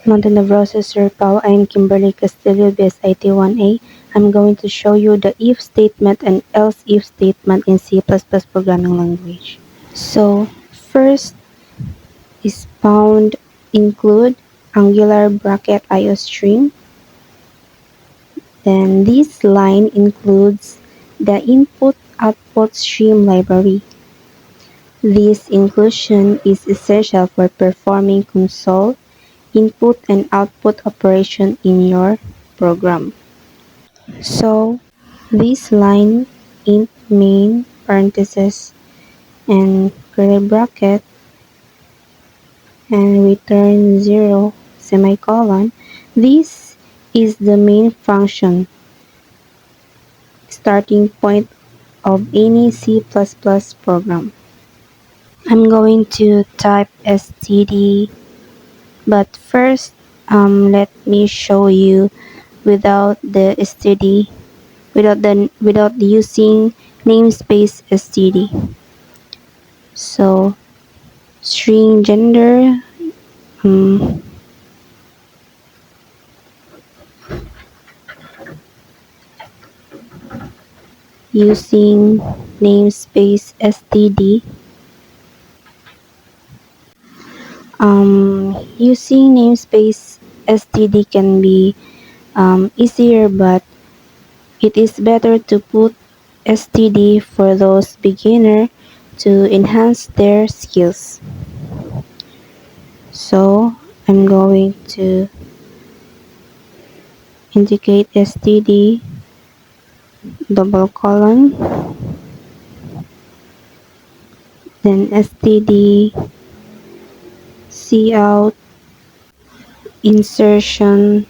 Montenegro Sir Pao, I'm Kimberly Castillo, BSIT-1A. I'm going to show you the if statement and else if statement in C++ programming language. So, first is found include angular bracket IOString. Then this line includes the input-output stream library. This inclusion is essential for performing console input and output operation in your program. So this line int main parentheses and curly bracket and return 0 semicolon. This is the main function starting point of any C++ program. I'm going to type std, but first let me show you without the std, without using namespace std. So string gender, um, using namespace std. Using namespace std can be easier, but it is better to put std for those beginners to enhance their skills. So I'm going to indicate std double colon, then std cout insertion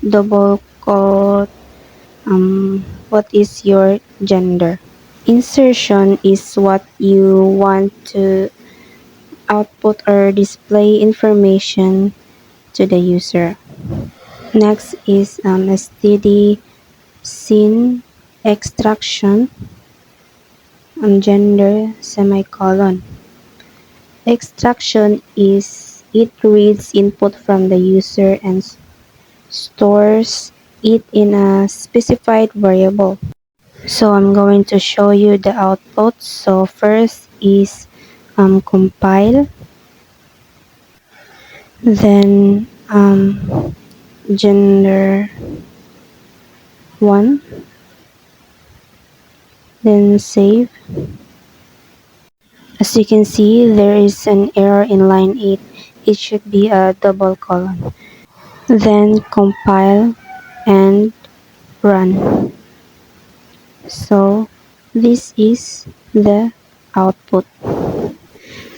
double quote, what is your gender. Insertion is what you want to output or display information to the user. Next is std sin extraction gender semicolon. Extraction is it reads input from the user and stores it in a specified variable. So I'm going to show you the output. So first is compile, then gender 1, then save. As you can see, there is an error in line 8. It should be a double colon. Then compile and run. So this is the output.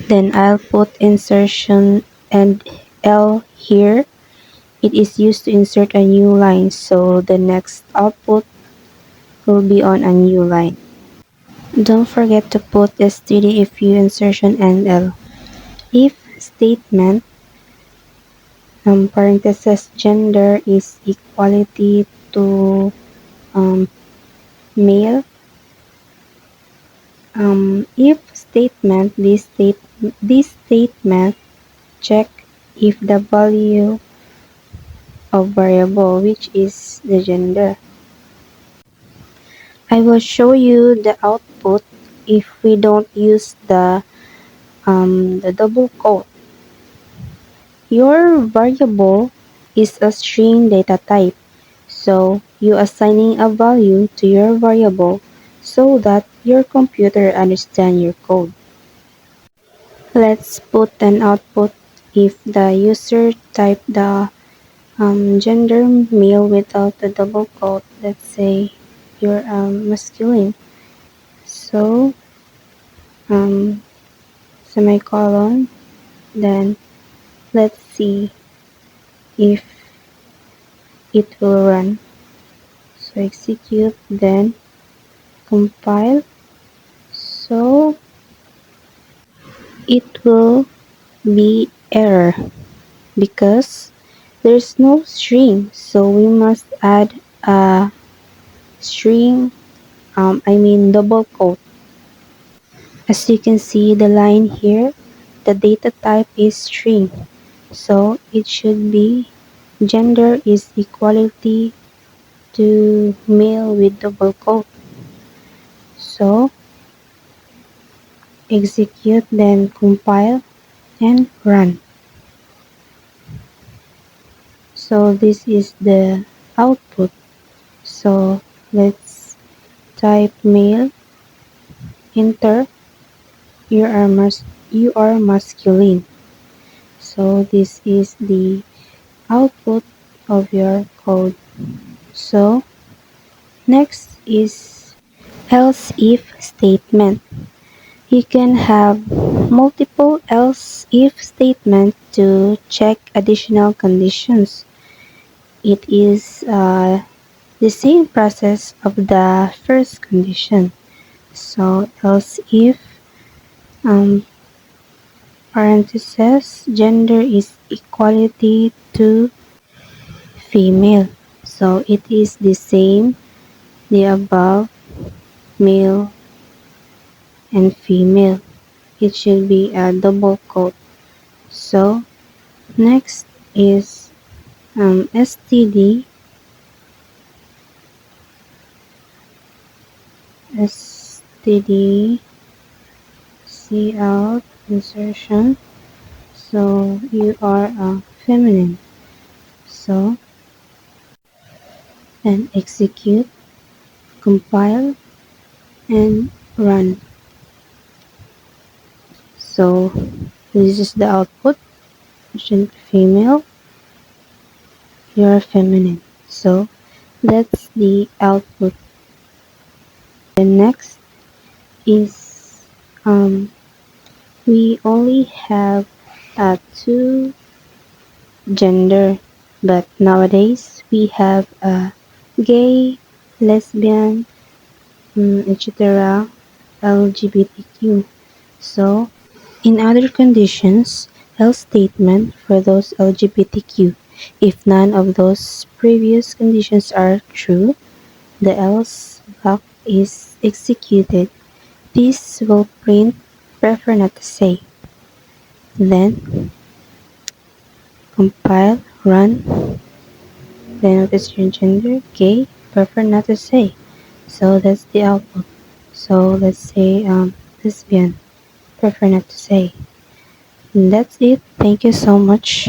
Then I'll put insertion and L here. It is used to insert a new line, so the next output will be on a new line. Don't forget to put std if you insertion and L. If statement parentheses gender is equality to male. If statement this statement check if the value of variable, which is the gender. I will show you the output if we don't use the double quote. Your variable is a string data type, so you assigning a value to your variable so that your computer understands your code. Let's put an output if the user type the gender male without the double quote. Let's say you're masculine. So semicolon, then let's see if it will run. So execute, then compile. So it will be error because there's no string, so we must add a string, double quote. As you can see the line here, the data type is string. So it should be gender is equality to male with double quote. So execute, then compile and run. So this is the output. So let's type male, enter, you are masculine. So this is the output of your code. So next is else if statement. You can have multiple else if statement to check additional conditions. It is the same process of the first condition. So else if um, parentheses gender is equality to female. So it is the same, the above, male and female. It should be a double quote. So next is std std cout insertion. So you are a feminine. So then execute, compile and run. So this is the output. Should be female, you are feminine. So that's the output. The next is we only have two gender, but nowadays we have gay, lesbian, etc. LGBTQ. So in other conditions, else statement for those LGBTQ. If none of those previous conditions are true, the else block is executed. This will print prefer not to say. Then compile, run, then notice your gender, gay, prefer not to say. So that's the output. So let's say lesbian, prefer not to say. And that's it. Thank you so much.